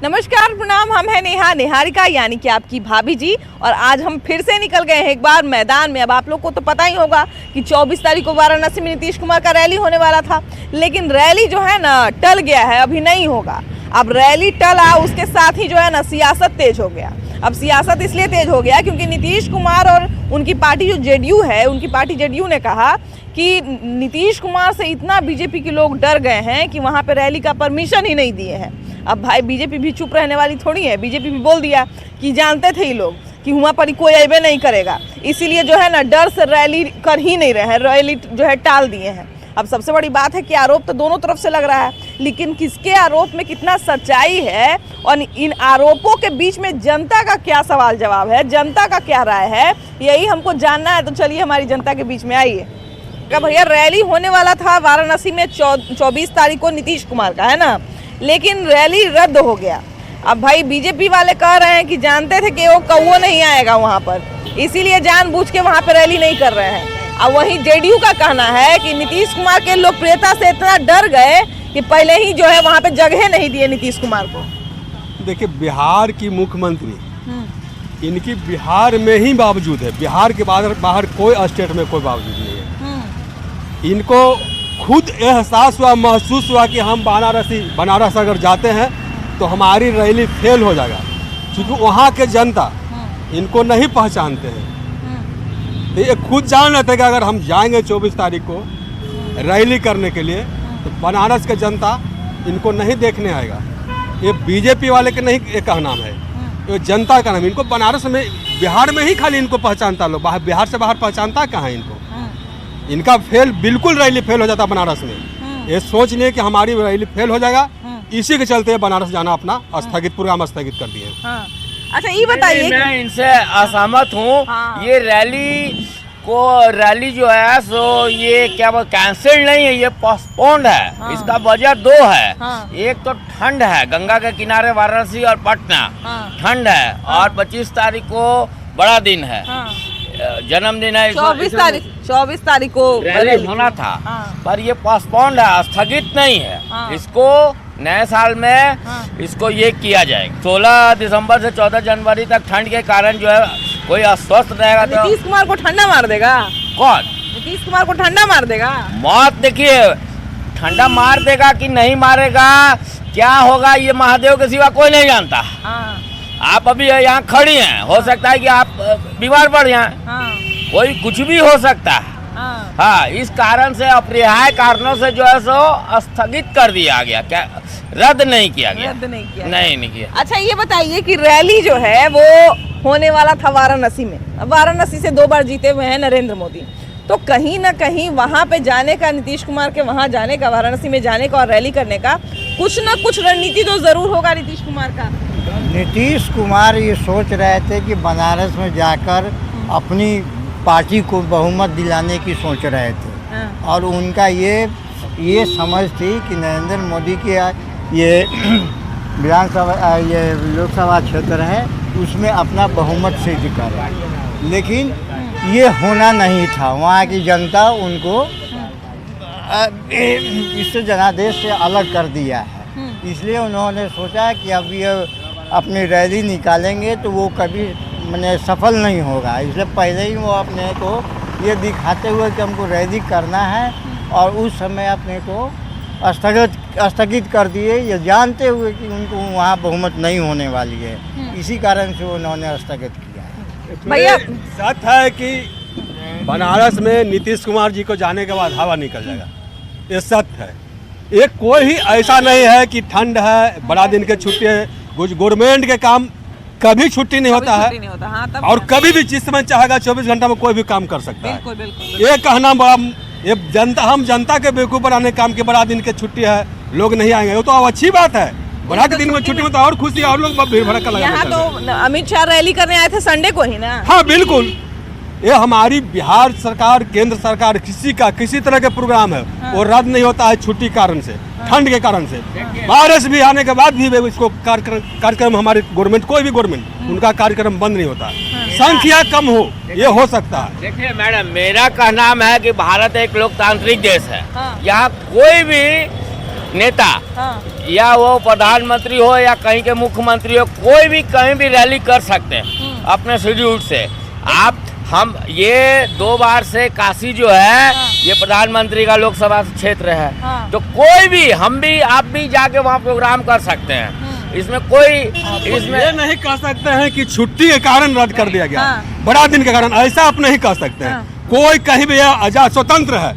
नमस्कार, प्रणाम। हम हैं नेहा निहारिका यानी कि आपकी भाभी जी, और आज हम फिर से निकल गए हैं एक बार मैदान में। अब आप लोग को तो पता ही होगा कि 24 तारीख को वाराणसी में नीतीश कुमार का रैली होने वाला था, लेकिन रैली जो है ना टल गया है, अभी नहीं होगा। अब रैली टला, उसके साथ ही जो है ना सियासत तेज हो गया। अब सियासत इसलिए तेज हो गया क्योंकि नीतीश कुमार और उनकी पार्टी जो जेडीयू है, उनकी पार्टी जेडीयू ने कहा कि नीतीश कुमार से इतना बीजेपी के लोग डर गए हैं कि वहाँ पे रैली का परमिशन ही नहीं दिए हैं। अब भाई बीजेपी भी चुप रहने वाली थोड़ी है। बीजेपी भी बोल दिया कि जानते थे ये लोग कि वहाँ पर कोई अबे नहीं करेगा, इसीलिए जो है ना डर से रैली कर ही नहीं रहे हैं, रैली जो है टाल दिए हैं। अब सबसे बड़ी बात है कि आरोप तो दोनों तरफ से लग रहा है, लेकिन किसके आरोप में कितना सच्चाई है और इन आरोपों के बीच में जनता का क्या सवाल जवाब है, जनता का क्या राय है, यही हमको जानना है। तो चलिए हमारी जनता के बीच में आइए। भैया रैली होने वाला था वाराणसी में 24 तारीख को नीतीश कुमार का, है ना, लेकिन रैली रद्द हो गया। अब भाई बीजेपी वाले कह रहे हैं कि जानते थे कि वो कौवा नहीं आएगा वहाँ पर, इसीलिए जानबूझ के वहाँ पर रैली नहीं कर रहे हैं। अब वहीं जेडीयू का कहना है कि नीतीश कुमार के लोकप्रियता से इतना डर गए कि पहले ही जो है वहाँ पे जगह नहीं दिए नीतीश कुमार को। देखिए, बिहार की मुख्यमंत्री इनकी बिहार में ही बावजूद है, बिहार के बाहर कोई स्टेट में कोई बावजूद नहीं है। इनको खुद एहसास हुआ, महसूस हुआ कि हम बनारस अगर जाते हैं तो हमारी रैली फेल हो जाएगा, क्योंकि वहाँ के जनता इनको नहीं पहचानते हैं। तो ये खुद जान रहे थे कि अगर हम जाएंगे 24 तारीख को रैली करने के लिए तो बनारस के जनता इनको नहीं देखने आएगा। ये बीजेपी वाले के नहीं ये कहना है, ये जनता का नाम। इनको बनारस में, बिहार में ही खाली इनको पहचानता लोग, बिहार से बाहर पहचानता कहाँ है इनको। इनका बिल्कुल रैली फेल हो जाता बनारस में। ये सोच लिए कि हमारी रैली फेल हो जाएगा, इसी के चलते बनारस जाना अपना प्रोग्राम स्थगित कर दिए। अच्छा ये बताइए, मैं इनसे असहमत हूँ। ये रैली जो है सो ये क्या कैंसिल नहीं है, ये पोस्टपोन्ड है। इसका वजह दो है। एक तो ठंड है, गंगा के किनारे वाराणसी और पटना ठंड है, और 25 तारीख को बड़ा दिन है, जन्मदिन है। 24 तारीख को रैली होना था, पर ये पोस्टपोन्ड है, स्थगित नहीं है। इसको नए साल में इसको ये किया जाएगा। 16 दिसंबर से 14 जनवरी तक ठंड के कारण जो है कोई अस्वस्थ रहेगा तो नीतीश कुमार को ठंडा मार देगा। कौन? नीतीश कुमार को ठंडा मार देगा। मौत देखिए, ठंडा मार देगा कि नहीं मारेगा, क्या होगा ये महादेव के सिवा कोई नहीं जानता। आप अभी यहाँ खड़ी हैं, हो सकता है कि आप बीमार पड़ जाएं, कोई कुछ भी हो सकता है। हाँ, इस कारण से अपरिहार्य कारणों से जो है सो स्थगित कर दिया गया, क्या रद्द नहीं किया गया। नहीं किया। अच्छा ये बताइए कि रैली जो है वो होने वाला था वाराणसी में। अब वाराणसी से 2 बार जीते हुए हैं नरेंद्र मोदी, तो कहीं ना कहीं वहाँ पे जाने का, नीतीश कुमार के वहाँ जाने का, वाराणसी में जाने का और रैली करने का कुछ ना कुछ रणनीति तो जरूर होगा नीतीश कुमार का। नीतीश कुमार ये सोच रहे थे कि बनारस में जाकर अपनी पार्टी को बहुमत दिलाने की सोच रहे थे, और उनका ये समझ थी कि नरेंद्र मोदी के ये विधानसभा, ये लोकसभा क्षेत्र है, उसमें अपना बहुमत सिद्ध कर। लेकिन ये होना नहीं था। वहाँ की जनता उनको इस जनादेश से अलग कर दिया है, इसलिए उन्होंने सोचा कि अब ये अपनी रैली निकालेंगे तो वो कभी मैंने सफल नहीं होगा। इसलिए पहले ही वो अपने को ये दिखाते हुए कि हमको रैली करना है, और उस समय अपने को स्थगित कर दिए, ये जानते हुए कि उनको वहाँ बहुमत नहीं होने वाली है। इसी कारण से उन्होंने स्थगित किया है। भैया सच है कि बनारस में नीतीश कुमार जी को जाने के बाद हवा निकल जाएगा, ये सत्य है। ये कोई ही ऐसा नहीं है कि ठंड है, बड़ा दिन के छुट्टी है, कुछ गवर्नमेंट के काम कभी छुट्टी नहीं होता है, और कभी भी जिस समय चाहेगा 24 घंटा में कोई भी काम कर सकता है। बिल्कुल। ये कहना बड़ा, ये हम जनता के बेवकूफ़ बनाने काम के, बड़ा दिन के छुट्टी है लोग नहीं आएंगे, वो तो अब अच्छी बात है। बड़ा के दिन में छुट्टी में तो और खुशी है, और लोग भीड़ भड़का लगा। यहाँ तो अमित शाह रैली करने आए थे संडे को ही ना। हाँ बिल्कुल, ये हमारी बिहार सरकार, केंद्र सरकार किसी तरह के प्रोग्राम है वो रद्द नहीं होता है छुट्टी कारण से, ठंड के कारण से। बारिश भी आने के बाद भी इसको कार्यक्रम हमारी गवर्नमेंट, कोई भी गवर्नमेंट, उनका कार्यक्रम बंद नहीं होता। संख्या कम हो, ये हो सकता है। देखिए मैडम, मेरा कहना है कि भारत एक लोकतांत्रिक देश है। यहाँ कोई भी नेता हाँ। या वो प्रधानमंत्री हो या कहीं के मुख्यमंत्री हो, कोई भी कहीं भी रैली कर सकते हैं अपने शेड्यूल से। आप हम ये 2 बार से काशी जो है ये प्रधानमंत्री का लोकसभा क्षेत्र है, तो कोई भी हम भी आप भी जाके वहाँ प्रोग्राम कर सकते हैं। इसमें कोई इसमें ये नहीं कह सकते हैं कि छुट्टी के कारण रद्द कर दिया गया, बड़ा दिन के कारण, ऐसा आप नहीं कह सकते हैं। कोई कहीं भी आजाद स्वतंत्र है,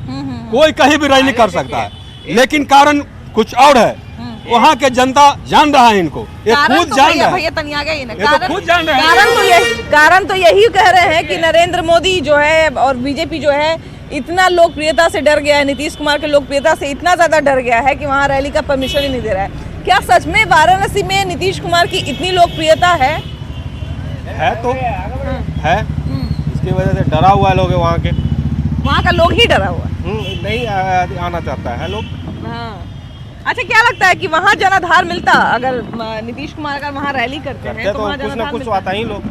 कोई कहीं भी रैली कर सकता है, लेकिन कारण कुछ और है। वहाँ के जनता जान रहा है इनको, ये खुद जान रहा है। भैया तनिया गई ना, ये तो खुद जान रहे हैं। कारण तो यही कह रहे हैं कि नरेंद्र मोदी जो है और बीजेपी जो है इतना लोकप्रियता से डर गया है, नीतीश कुमार के लोकप्रियता से इतना ज्यादा डर गया है कि वहाँ रैली का परमिशन ही नहीं दे रहा है। क्या सच में वाराणसी में नीतीश कुमार की इतनी लोकप्रियता है? तो है, इसकी वजह से डरा हुआ है लोग, वहाँ का लोग ही डरा हुआ है, नहीं आना चाहता है लोग। अच्छा, क्या लगता है कि वहाँ जनाधार मिलता अगर नीतीश कुमार अगर वहाँ रैली करते हैं तो वहाँ कुछ ना जनाधार कुछ मिलता? आता ही लोग।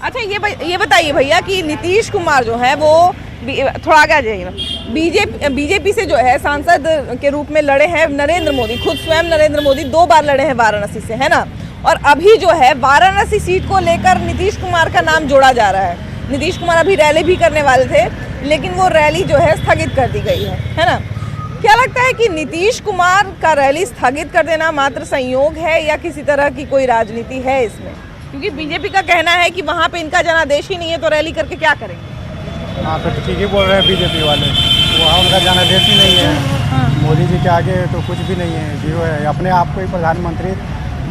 अच्छा, ये बताइए भैया कि नीतीश कुमार जो है वो थोड़ा आगे आ जाइए ना, बीजेपी से जो है सांसद के रूप में लड़े हैं नरेंद्र मोदी, खुद स्वयं नरेंद्र मोदी 2 बार लड़े हैं वाराणसी से, है ना। और अभी जो है वाराणसी सीट को लेकर नीतीश कुमार का नाम जोड़ा जा रहा है। नीतीश कुमार अभी रैली भी करने वाले थे, लेकिन वो रैली जो है स्थगित कर दी गई है ना। क्या लगता है कि नीतीश कुमार का रैली स्थगित कर देना मात्र संयोग है या किसी तरह की कोई राजनीति है इसमें? क्योंकि बीजेपी का कहना है कि वहाँ पे इनका जनादेश ही नहीं है, तो रैली करके क्या करेंगे? हाँ, तो ठीक ही बोल रहे हैं बीजेपी वाले, वहाँ उनका जनादेश ही नहीं है। मोदी जी के आगे तो कुछ भी नहीं है, जीरो है। अपने आप को ही प्रधानमंत्री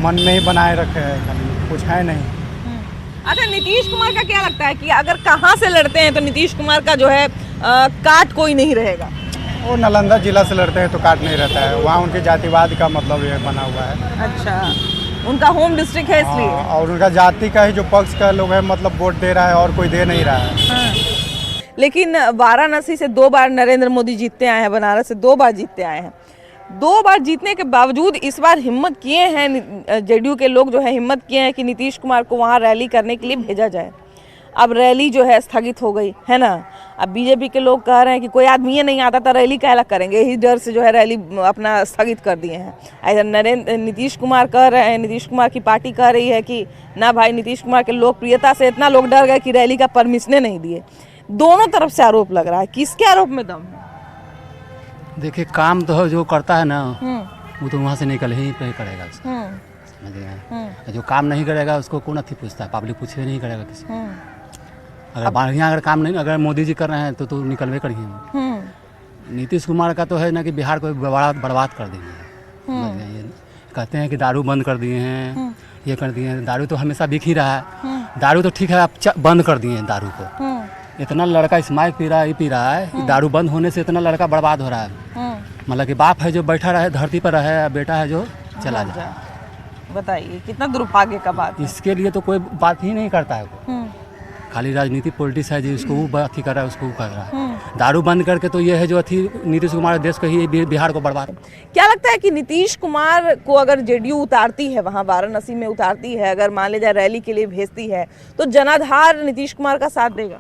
मन में ही बनाए रखे हैं, खाली कुछ है नहीं। अच्छा, नीतीश कुमार का क्या लगता है कि अगर कहाँ से लड़ते हैं तो नीतीश कुमार का जो है काट कोई नहीं रहेगा? वो नालंदा जिला से लड़ते हैं तो काट नहीं रहता है, वहाँ उनके जातिवाद का मतलब ये बना हुआ है। अच्छा, उनका होम डिस्ट्रिक्ट है इसलिए। और उनका जाति का ही जो पक्ष का लोग है मतलब वोट दे रहा है और कोई दे नहीं रहा है। लेकिन वाराणसी से 2 बार नरेंद्र मोदी जीतते आए हैं, बनारस से 2 बार जीतते आए हैं। 2 बार जीतने के बावजूद इस बार हिम्मत किए हैं जेडीयू के लोग, जो है हिम्मत किए हैं कि नीतीश कुमार को वहाँ रैली करने के लिए भेजा जाए। अब रैली जो है स्थगित हो गई है ना। अब बीजेपी के लोग कह रहे हैं कि कोई आदमी ये नहीं आता तो रैली क्या करेंगे, यही डर से जो है रैली अपना स्थगित कर दिए हैं। ऐसा नीतीश कुमार कह रहे हैं, नीतीश कुमार की पार्टी कह रही है कि ना भाई, नीतीश कुमार के लोकप्रियता से इतना लोग डर गए कि रैली का परमिशन नहीं दिए। दोनों तरफ से आरोप लग रहा है, किसके आरोप में दम है? देखिए, काम तो जो करता है ना वो तो वहाँ से निकल ही पे करेगा उसको, समझ गए। जो काम नहीं करेगा उसको कौन अथी पूछता है, पब्लिक पूछे नहीं करेगा किसी। अगर बढ़िया अगर काम नहीं, अगर मोदी जी कर रहे हैं तो निकलवे करेंगे। नीतीश कुमार का तो है ना कि बिहार को बर्बाद कर देंगे, समझ गए। ये कहते हैं कि दारू बंद कर दिए हैं, ये कर दिए हैं। दारू तो हमेशा बिक ही रहा है, दारू तो ठीक है, आप बंद कर दिए हैं दारू को। इतना लड़का स्माइक पी रहा है, ये पी रहा है, दारू बंद होने से इतना लड़का बर्बाद हो रहा है। मतलब कि बाप है जो बैठा रहे धरती पर रहे, बेटा है जो चला जाए। बताइए कितना दुर्भाग्य का बात है। इसके लिए तो कोई बात ही नहीं करता है, खाली राजनीति पॉलिटिक्स है जी, उसको वो अथी कर रहा है, उसको वो कर रहा है। दारू बंद करके तो ये है जो अथी नीतीश कुमार देश को ही, बिहार को बर्बाद। क्या लगता है कि नीतीश कुमार को अगर जेडीयू उतारती है, वहाँ वाराणसी में उतारती है, अगर मान लीजिए रैली के लिए भेजती है, तो जनाधार नीतीश कुमार का साथ देगा?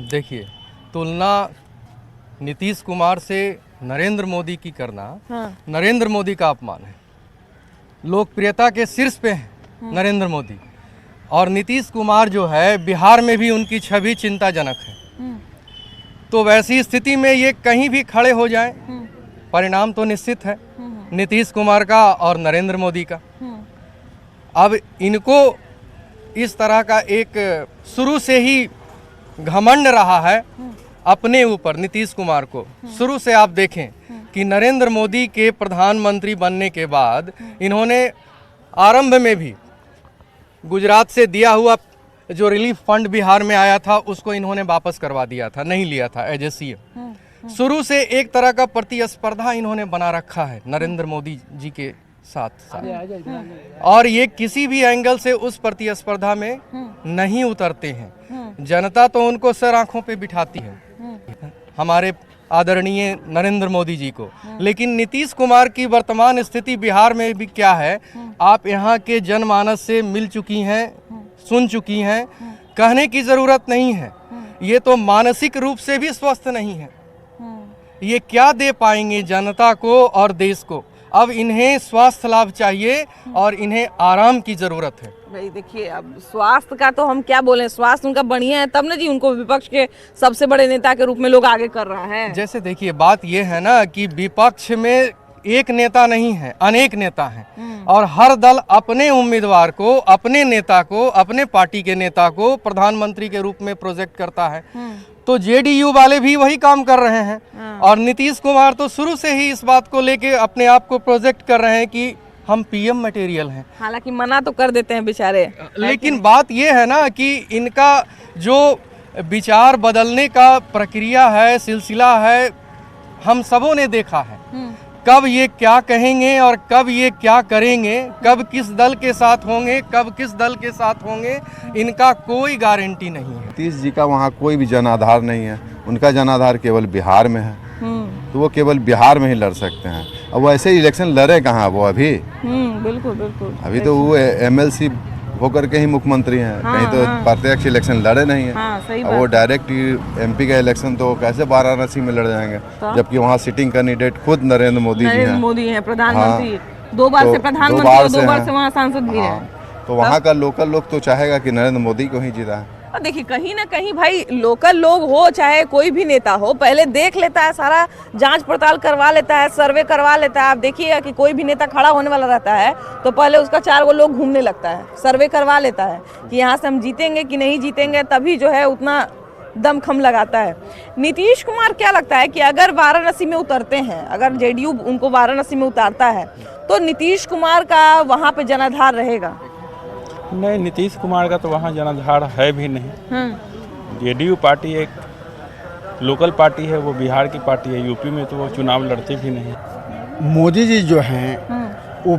देखिए, तुलना नीतीश कुमार से नरेंद्र मोदी की करना नरेंद्र मोदी का अपमान है। लोकप्रियता के शीर्ष पे है नरेंद्र मोदी, और नीतीश कुमार जो है बिहार में भी उनकी छवि चिंताजनक है। तो वैसी स्थिति में ये कहीं भी खड़े हो जाएं, परिणाम तो निश्चित है नीतीश कुमार का और नरेंद्र मोदी का। अब इनको इस तरह का एक शुरू से ही घमंड रहा है अपने ऊपर। नीतीश कुमार को शुरू से आप देखें कि नरेंद्र मोदी के प्रधानमंत्री बनने के बाद इन्होंने आरंभ में भी गुजरात से दिया हुआ जो रिलीफ फंड बिहार में आया था उसको इन्होंने वापस करवा दिया था, नहीं लिया था एज ए सीएम। शुरू से एक तरह का प्रतिस्पर्धा इन्होंने बना रखा है नरेंद्र मोदी जी के साथ। और ये किसी भी एंगल से उस प्रतिस्पर्धा में नहीं उतरते हैं। जनता तो उनको सर आंखों पे बिठाती है, हमारे आदरणीय नरेंद्र मोदी जी को। लेकिन नीतीश कुमार की वर्तमान स्थिति बिहार में भी क्या है, आप यहाँ के जनमानस से मिल चुकी हैं, सुन चुकी हैं, कहने की ज़रूरत नहीं है। ये तो मानसिक रूप से भी स्वस्थ नहीं है। ये क्या दे पाएंगे जनता को और देश को। अब इन्हें स्वास्थ्य लाभ चाहिए और इन्हें आराम की जरूरत है। भाई देखिए, अब स्वास्थ्य का तो हम क्या बोलें, स्वास्थ्य उनका बढ़िया है तब ना जी उनको विपक्ष के सबसे बड़े नेता के रूप में लोग आगे कर रहा है। जैसे देखिए, बात ये है ना कि विपक्ष में एक नेता नहीं है, अनेक नेता हैं और हर दल अपने उम्मीदवार को, अपने नेता को, अपने पार्टी के नेता को प्रधानमंत्री के रूप में प्रोजेक्ट करता है। तो जेडीयू वाले भी वही काम कर रहे हैं और नीतीश कुमार तो शुरू से ही इस बात को लेके अपने आप को प्रोजेक्ट कर रहे हैं कि हम पीएम मटेरियल हैं। हालांकि मना तो कर देते हैं बेचारे, लेकिन बात ये है ना कि इनका जो विचार बदलने का प्रक्रिया है, सिलसिला है, हम सबों ने देखा है। कब ये क्या कहेंगे और कब ये क्या करेंगे, कब किस दल के साथ होंगे, कब किस दल के साथ होंगे, इनका कोई गारंटी नहीं है। नीतीश जी का वहाँ कोई भी जनाधार नहीं है, उनका जनाधार केवल बिहार में है, तो वो केवल बिहार में ही लड़ सकते हैं। अब वैसे इलेक्शन लड़े कहाँ वो अभी? बिल्कुल बिल्कुल। अभी तो वो एमएलसी होकर के ही मुख्यमंत्री हैं, कहीं तो प्रत्यक्ष इलेक्शन लड़े नहीं है। सही अब वो डायरेक्ट एमपी का इलेक्शन तो कैसे वाराणसी में लड़ जाएंगे, जबकि वहाँ सिटिंग कैंडिडेट खुद नरेंद्र मोदी जी हैं। मोदी हैं प्रधानमंत्री, 2 बार से प्रधानमंत्री और 2 बार से वहाँ सांसद भी हैं। तो वहाँ का लोकल लोग तो चाहेगा कि नरेंद्र मोदी को ही जीता है। और देखिए, कहीं ना कहीं भाई लोकल लोग हो चाहे कोई भी नेता हो, पहले देख लेता है, सारा जांच पड़ताल करवा लेता है, सर्वे करवा लेता है। आप देखिएगा कि कोई भी नेता खड़ा होने वाला रहता है तो पहले उसका 4 गो लोग घूमने लगता है, सर्वे करवा लेता है कि यहाँ से हम जीतेंगे कि नहीं जीतेंगे, तभी जो है उतना दमखम लगाता है। नीतीश कुमार क्या लगता है कि अगर वाराणसी में उतरते हैं, अगर जेडीयू उनको वाराणसी में उतारता है तो नीतीश कुमार का वहाँ पे जनाधार रहेगा? नहीं, नीतीश कुमार का तो वहाँ जनाधार है भी नहीं। जेडीयू पार्टी एक लोकल पार्टी है, वो बिहार की पार्टी है, यूपी में तो वो चुनाव लड़ते भी नहीं। मोदी जी जो हैं वो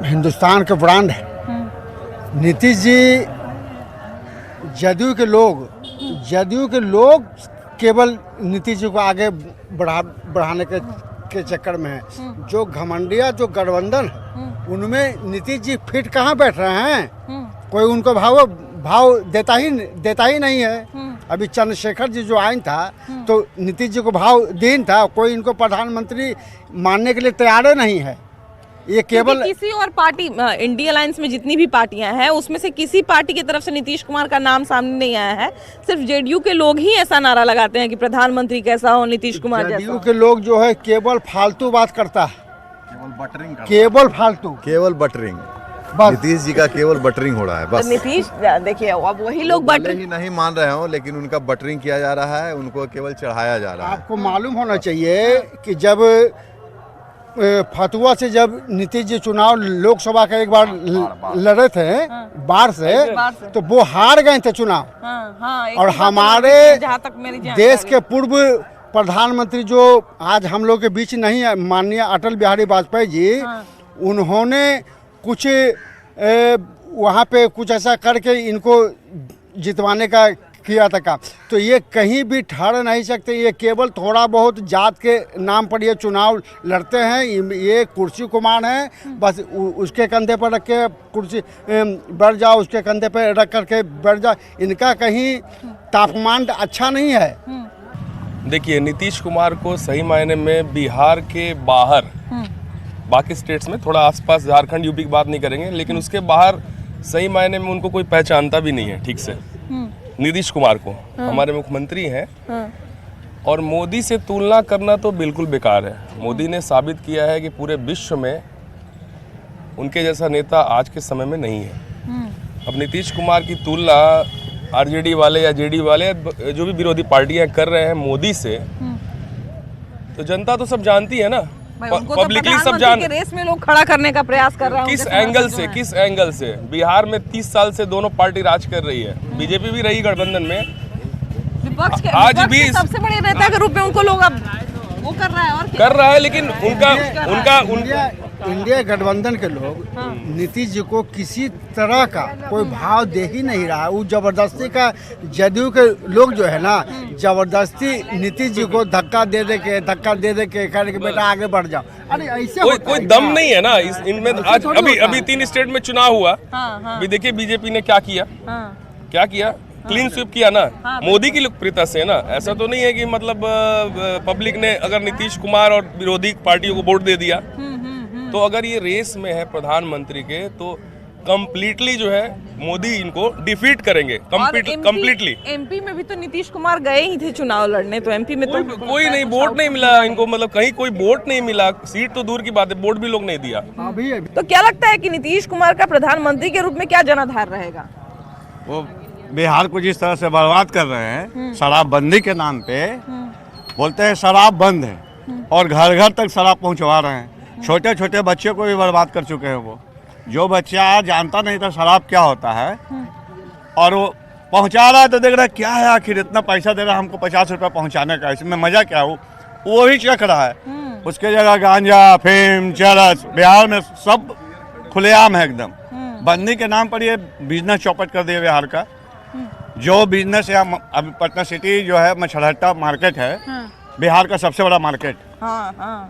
हिंदुस्तान के ब्रांड है। नीतीश जी जदयू के लोग केवल नीतीश जी को आगे बढ़ाने के चक्कर में है। जो घमंडिया जो गठबंधन है उनमें नीतीश जी फिट कहाँ बैठ रहे हैं, कोई उनको भाव देता ही नहीं है। अभी चंद्रशेखर जी जो आइन था तो नीतीश जी को भाव दीन था, कोई इनको प्रधानमंत्री मानने के लिए तैयार नहीं है। ये केवल किसी और पार्टी, इंडिया अलायंस में जितनी भी पार्टियां हैं उसमें से किसी पार्टी की तरफ से नीतीश कुमार का नाम सामने नहीं आया है। सिर्फ जेडीयू के लोग ही ऐसा नारा लगाते हैं कि प्रधानमंत्री कैसा हो, नीतीश कुमार जैसा। जेडीयू के लोग जो है केवल फालतू बात करता है, केवल फालतू, केवल बटरिंग। नीतीश जी का केवल बटरिंग हो रहा है बस। तो नीतीश देखिए, अब वही लोग बटरिंग नहीं मान रहे हो, लेकिन उनका बटरिंग किया जा रहा है, उनको केवल चढ़ाया जा रहा है। आपको मालूम होना चाहिए कि जब फतुआ से जब नीतीश जी चुनाव लोकसभा का एक बार लड़े थे बाढ़ से, तो वो हार गए थे चुनाव। और हमारे देश के पूर्व प्रधानमंत्री जो आज हम लोग के बीच नहीं है, माननीय अटल बिहारी वाजपेयी जी, उन्होंने कुछ वहाँ पे कुछ ऐसा करके इनको जितवाने का किया था काम। तो ये कहीं भी ठहर नहीं सकते, ये केवल थोड़ा बहुत जात के नाम पर ये चुनाव लड़ते हैं। ये कुर्सी कुमार हैं, बस उसके कंधे पर रख के कुर्सी बैठ जाओ, उसके कंधे पर रख करके बैठ जाओ। इनका कहीं तापमान अच्छा नहीं है। देखिए, नीतीश कुमार को सही मायने में बिहार के बाहर, बाकी स्टेट्स में थोड़ा आसपास झारखंड यूपी की बात नहीं करेंगे, लेकिन उसके बाहर सही मायने में उनको कोई पहचानता भी नहीं है ठीक से। नीतीश कुमार को हमारे मुख्यमंत्री हैं और मोदी से तुलना करना तो बिल्कुल बेकार है। मोदी ने साबित किया है कि पूरे विश्व में उनके जैसा नेता आज के समय में नहीं है। अब नीतीश कुमार की तुलना आरजेडी वाले या जेडीयू वाले जो भी विरोधी पार्टियां कर रहे हैं मोदी से, तो जनता तो सब जानती है ना, पब्लिकली सब जान। रेस में लोग खड़ा करने का प्रयास कर रहे हैं। किस एंगल से बिहार में 30 साल से दोनों पार्टी राज कर रही है, बीजेपी भी रही गठबंधन में, विपक्ष के आज भी सबसे बड़े नेता के रूप में उनको लोग अब वो कर रहा है और कर रहा है, लेकिन उनका इंडिया गठबंधन के लोग नीतीश जी को किसी तरह का कोई भाव दे ही नहीं रहा है। वो जबरदस्ती का, जदयू के लोग जो है ना, जबरदस्ती नीतीश जी को धक्का दे दे के कह के बेटा आगे बढ़ जाओ। अरे ऐसे कोई दम नहीं है ना इनमें। आज अभी 3 स्टेट में चुनाव हुआ, अभी देखिए बीजेपी ने क्या किया। क्लीन स्वीप किया ना, मोदी की लोकप्रियता से ना। ऐसा तो नहीं है कि मतलब पब्लिक ने अगर नीतीश कुमार और विरोधी पार्टियों को वोट दे दिया, तो अगर ये रेस में है प्रधानमंत्री के, तो कंप्लीटली जो है मोदी इनको डिफीट करेंगे कंप्लीटली। एमपी में भी तो नीतीश कुमार गए ही थे चुनाव लड़ने, तो एमपी में तो कोई नहीं, वोट नहीं मिला इनको, मतलब कहीं कोई वोट नहीं मिला, सीट तो दूर की बात है, वोट भी लोग नहीं दिया। तो क्या लगता है कि नीतीश कुमार का प्रधानमंत्री के रूप में क्या जनाधार रहेगा? वो बिहार को जिस तरह से बर्बाद कर रहे हैं शराबबंदी के नाम पे, बोलते हैं शराब बंद है और घर घर तक शराब पहुंचवा रहे हैं। छोटे छोटे बच्चे को भी बर्बाद कर चुके हैं। वो जो बच्चा जानता नहीं था शराब क्या होता है और वो पहुंचा रहा है, तो देख रहा है क्या है, आखिर इतना पैसा दे रहा है हमको 50 रुपया पहुंचाने का, इसमें मजा क्या? वो ही चख रहा है। उसके जगह गांजा, फेम, चरस बिहार में सब खुलेआम है एकदम। बंदी के नाम पर ये बिजनेस चौपट कर दिया बिहार का। जो बिजनेस है, अभी पटना सिटी जो है मछलहट्टा मार्केट है, बिहार का सबसे बड़ा मार्केट।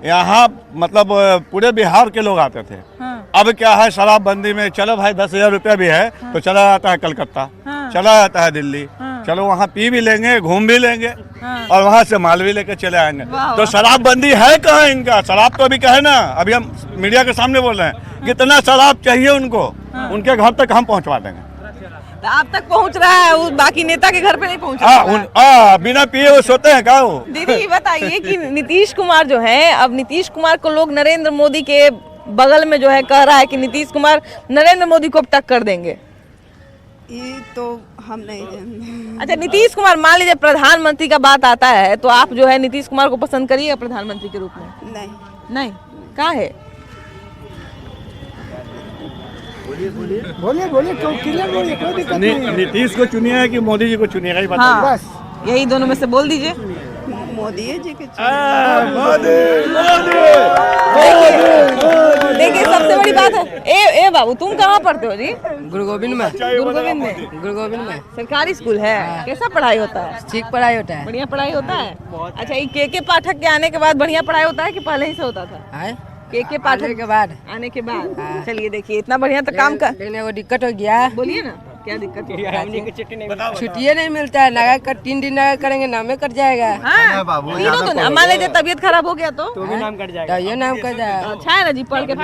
यहाँ मतलब पूरे बिहार के लोग आते थे। अब क्या है, शराबबंदी में चलो भाई 10,000 रुपया भी है तो चला जाता है कलकत्ता, चला जाता है दिल्ली, चलो वहाँ पी भी लेंगे, घूम भी लेंगे और वहाँ से माल भी लेकर चले आएंगे। तो शराबबंदी है कहाँ इनका? शराब तो अभी कहे ना, अभी हम मीडिया के सामने बोल रहे हैं, कितना शराब चाहिए उनको, उनके घर तक हम पहुँचवा देंगे। तो आप तक पहुंच रहा है, वो बाकी नेता के घर पे नहीं पहुंच रहा है। बिना पिए वो सोते हैं क्या वो? दीदी ये बताइए कि नीतीश कुमार जो है, अब नीतीश कुमार को लोग नरेंद्र मोदी के बगल में जो है कह रहा है कि नीतीश कुमार नरेंद्र मोदी को अब टक्कर देंगे। ये तो हम नहीं जानते। अच्छा, नीतीश कुमार, मान लीजिए प्रधानमंत्री का बात आता है तो आप जो है नीतीश कुमार को पसंद करिएगा प्रधानमंत्री के रूप में? नहीं। नहीं, क्या है? बोलिए क्लियर बोलिए, कोई दिक्कत नहीं है। नीतीश को चुनिए है कि मोदी जी को चुनिएगा, ही बताइए। हाँ, यही दोनों में से बोल दीजिए। मोदी जी के देखिए सबसे बड़ी बात है, ए बाबू तुम कहाँ पढ़ते हो जी? गुरु गोविंद में। गुरु गोविंद में? गुरु गोविंद में सरकारी स्कूल है। कैसा पढ़ाई होता है? ठीक पढ़ाई होता है। बढ़िया पढ़ाई होता है। अच्छा, ये के पाठक के आने के बाद बढ़िया पढ़ाई होता है कि पहले ही से होता था? के पाठक के बाद आने के बाद। चलिए देखिए, इतना बढ़िया तो काम कर, लेकिन वो दिक्कत हो गया। बोलिए ना, क्या दिक्कत है? छुट्टियाँ नहीं मिलता है, लगा कर 3 दिन लगा करेंगे, नामे कट जाएगा। तीनों दिन, मान लीजिए तबीयत खराब हो गया तो भी नाम कट जाएगा। ये नाम कट जाएगा। अच्छा है ना जी, पढ़ के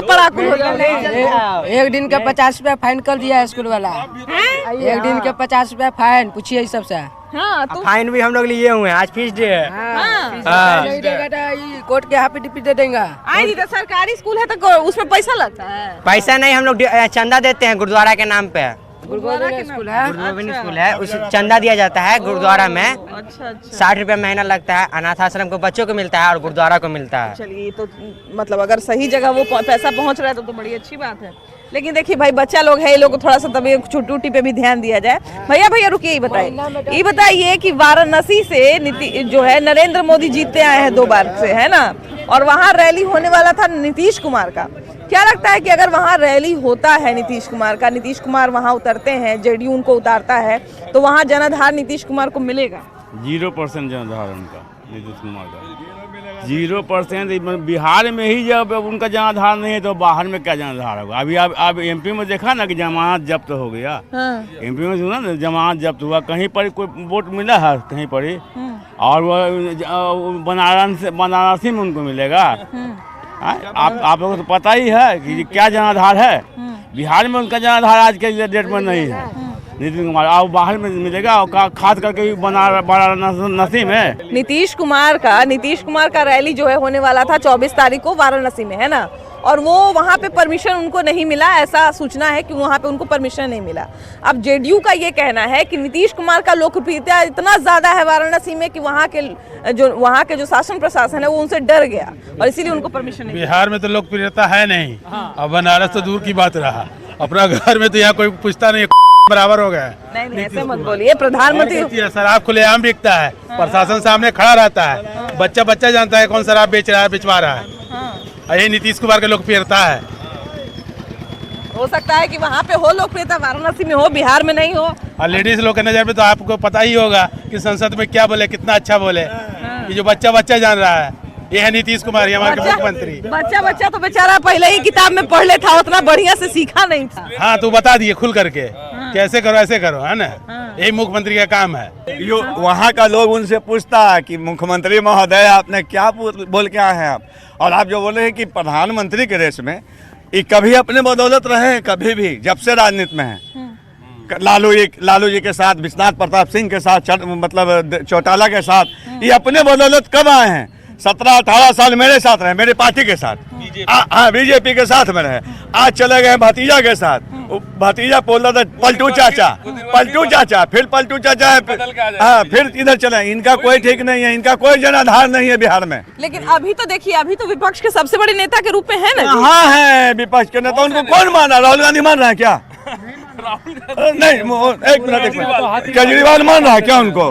पढ़ाकू हो जाए। 1 दिन का 50 रुपया फाइन कर दिया है स्कूल वाला। 1 दिन के 50 रुपया फाइन, पूछिए इस सबसे। हाँ, तो फाइन भी हम लोग लिए हुए हैं, आज फीस डे है। नहीं देगा तो कोर्ट के यहाँ पे डिपी दे देंगे। आई जी, तो सरकारी स्कूल है तो उसमें पैसा लगता है? पैसा नहीं, हम लोग चंदा देते हैं गुरुद्वारा के नाम पे। गुरुद्वारा के स्कूल है, गुरुगोविंद स्कूल है, उस चंदा दिया जाता है गुरुद्वारा में। अच्छा। 60 रुपया महीना लगता है, अनाथ आश्रम को बच्चों को मिलता है और गुरुद्वारा को मिलता है। चलिए, तो मतलब अगर सही जगह वो पैसा पहुंच रहा है तो बड़ी अच्छी बात है। लेकिन देखिए भाई, बच्चा लोग है, ये लोग को थोड़ा सा तबीयत छुट्टी पे भी ध्यान दिया जाए। भैया रुकिए, ये बताइए कि वाराणसी से जो है नरेंद्र मोदी जीतते आए हैं 2 बार से, है ना, और वहाँ रैली होने वाला था नीतीश कुमार का। क्या लगता है कि अगर वहाँ रैली होता है नीतीश कुमार का, नीतीश कुमार वहाँ उतरते हैं, जेडीयू उनको उतारता है, तो वहाँ जनाधार नीतीश कुमार को मिलेगा? 0% जनाधार उनका, नीतीश कुमार का 0%। बिहार में ही जब उनका जनाधार नहीं है तो बाहर में क्या जनाधार होगा? अभी आप एमपी में देखा ना कि जमानत जब्त हो गया। एमपी में सुना ना, जमानत जब्त हुआ, कहीं पर कोई वोट मिला है कहीं पर ही? और वो बनारसी में उनको मिलेगा? आप लोगों को तो पता ही है कि क्या जनाधार है। बिहार में उनका जनाधार आज के डेट में नहीं है नीतीश कुमार, और बाहर में मिलेगा, और खास करके वाराणसी में। नीतीश कुमार का रैली जो है होने वाला था 24 तारीख को वाराणसी में, है ना, और वो वहाँ पे परमिशन उनको नहीं मिला, ऐसा सूचना है कि वहाँ पे उनको परमिशन नहीं मिला। अब जेडीयू का ये कहना है कि नीतीश कुमार का लोकप्रियता इतना ज़्यादा है वाराणसी में कि वहाँ के जो शासन प्रशासन है वो उनसे डर गया और इसीलिए उनको परमिशन नहीं। बिहार में तो लोकप्रियता है नहीं। अब बनारस तो दूर की बात रहा, अपना घर में तो यहाँ कोई पूछता नहीं, बराबर हो गया। नहीं, ऐसे मत बोलिए। प्रधानमंत्री शराब खुलेआम बिकता है, प्रशासन सामने खड़ा रहता है, बच्चा जानता है कौन शराब बेच रहा है, बिचवा रहा है। यही नीतीश कुमार का लोकप्रियता है। हो सकता है कि वहाँ पे हो लोकप्रियता, वाराणसी में हो, बिहार में नहीं हो। और लेडीज लोग के नजर में तो आपको पता ही होगा कि संसद में क्या बोले, कितना अच्छा बोले। ये जो बच्चा जान रहा है, ये है नीतीश कुमार, ये हमारे मुख्यमंत्री। बच्चा तो बेचारा पहले ही किताब में पढ़ ले था, उतना बढ़िया से सीखा नहीं था। हाँ, तू बता दिए खुल करके कैसे करो ऐसे करो, है ना। यही मुख्यमंत्री का काम है। यो वहाँ का लोग उनसे पूछता है कि मुख्यमंत्री महोदय आपने क्या बोल के आए हैं आप, और आप जो बोले हैं कि प्रधानमंत्री के रेस में ये कभी अपने बदौलत रहे, कभी भी जब से राजनीति में है। लालू जी के साथ, विश्वनाथ प्रताप सिंह के साथ, मतलब चौटाला के साथ, ये अपने बदौलत कब आए हैं? 17-18 साल मेरे साथ रहे, मेरी पार्टी के साथ, हाँ बीजेपी के साथ में रहे। आज चले गए भतीजा के साथ, भतीजा बोल रहा था पलटू चाचा, फिर पलटू चाचा है, हाँ फिर इधर चले। इनका कोई ठीक नहीं है, इनका कोई जनाधार नहीं है बिहार में। लेकिन अभी तो देखिए, अभी तो विपक्ष के सबसे बड़े नेता के रूप में है ना। हाँ है विपक्ष के नेता, उनको कौन मान रहा? राहुल गांधी मान रहा है क्या? नहीं, एक मिनट, केजरीवाल मान रहा है क्या उनको?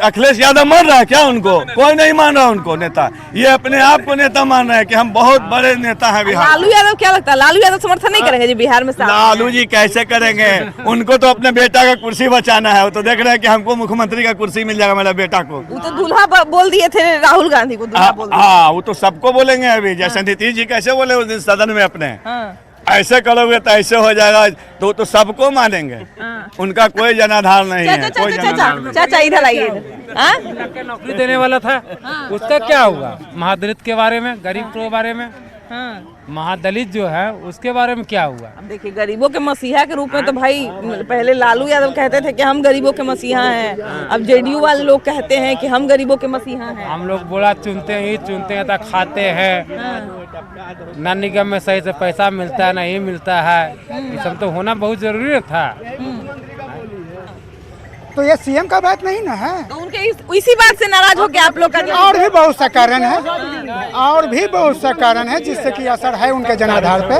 अखिलेश यादव मान रहा है क्या उनको? कोई नहीं मान रहा उनको नेता। ये अपने आप को नेता मान रहे हैं कि हम बहुत बड़े नेता हैं बिहार। लालू यादव क्या लगता है, लालू यादव समर्थन नहीं करेंगे जी बिहार में? लालू जी कैसे करेंगे? उनको तो अपने बेटा का कुर्सी बचाना है। वो तो देख रहे हैं कि हमको मुख्यमंत्री का कुर्सी मिल जाएगा, मेरा बेटा को। वो तो दूल्हा बोल दिए थे राहुल गांधी को, दूल्हा बोल दिया। हाँ, वो तो सबको बोलेंगे अभी, जैसे नीतीश जी कैसे बोले उस दिन सदन में अपने, ऐसे करोगे तो ऐसे हो जाएगा, तो सबको मानेंगे। उनका कोई जनाधार नहीं है। चाचा इधर आइए। नौकरी देने वाला था, उसका क्या हुआ? महादलित के बारे में, गरीब के बारे में, महादलित जो है उसके बारे में क्या हुआ? अब देखिए, गरीबों के मसीहा के रूप में तो भाई पहले लालू यादव कहते थे कि हम गरीबों के मसीहा हैं, अब जेडीयू वाले लोग कहते हैं कि हम गरीबों के मसीहा हैं। हम लोग बोला चुनते हैं तो खाते हैं, न निगम में सही से पैसा मिलता है न ही मिलता है। ये सब तो होना बहुत जरूरी था। तो ये सीएम का बात नहीं ना है, तो उनके इसी बात से नाराज हो के आप लोग का। और भी बहुत सा कारण है, और भी बहुत सा कारण है जिससे कि असर है उनके जनाधार पे।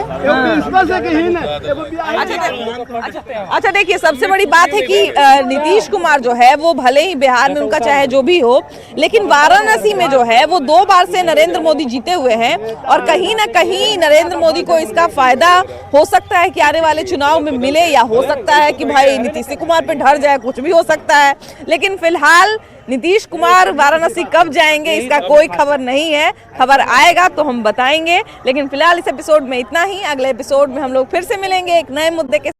अच्छा देखिए, सबसे बड़ी बात है कि नीतीश कुमार जो है वो भले ही बिहार में उनका चाहे जो भी हो, लेकिन वाराणसी में जो है वो 2 बार से नरेंद्र मोदी जीते हुए हैं, और कहीं ना कहीं नरेंद्र मोदी को इसका फायदा हो सकता है कि आने वाले चुनाव में मिले, या हो सकता है कि भाई नीतीश कुमार पे ढर जाए, कुछ भी हो सकता है। लेकिन फिलहाल नीतीश कुमार वाराणसी कब जाएंगे इसका कोई खबर नहीं है। खबर आएगा तो हम बताएंगे, लेकिन फिलहाल इस एपिसोड में इतना ही। अगले एपिसोड में हम लोग फिर से मिलेंगे एक नए मुद्दे के